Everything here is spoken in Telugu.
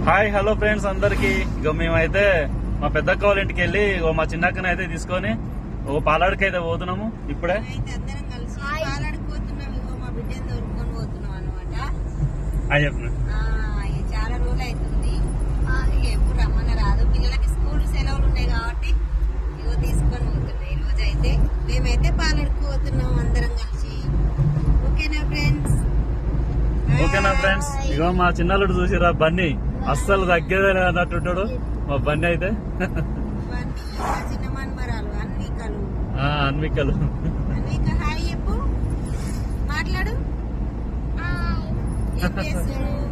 హాయ్ హలో ఫ్రెండ్స్ అందరికి. ఇక మేమైతే మా పెద్దక్క వాళ్ళ ఇంటికి వెళ్ళి మా చిన్నక్కని అయితే తీసుకొని పాలాడికి అయితే పోతున్నాము ఇప్పుడే. చాలా రోజులు అవుతుంది, ఎప్పుడు రమ్మని రాదు. పిల్లలకి స్కూల్ సెలవులు ఉన్నాయి కాబట్టి ఇగో తీసుకొని పోతున్నాయి. ఈ రోజు అయితే మేమైతే పాలాడికి పోతున్నాం అందరం కలిసి. ఓకేనా ఫ్రెండ్స్? ఇగో మా చిన్నల్లుడు చూసిరా బన్నీ అస్సలు తగ్గేదే లేదన్నట్టుంటాడు మా బన్నీ అయితే. చిన్న మన్మరాలు అన్వికలు హాయ్ చెప్పు, మాట్లాడు. ఏం చేస్తున్నావు?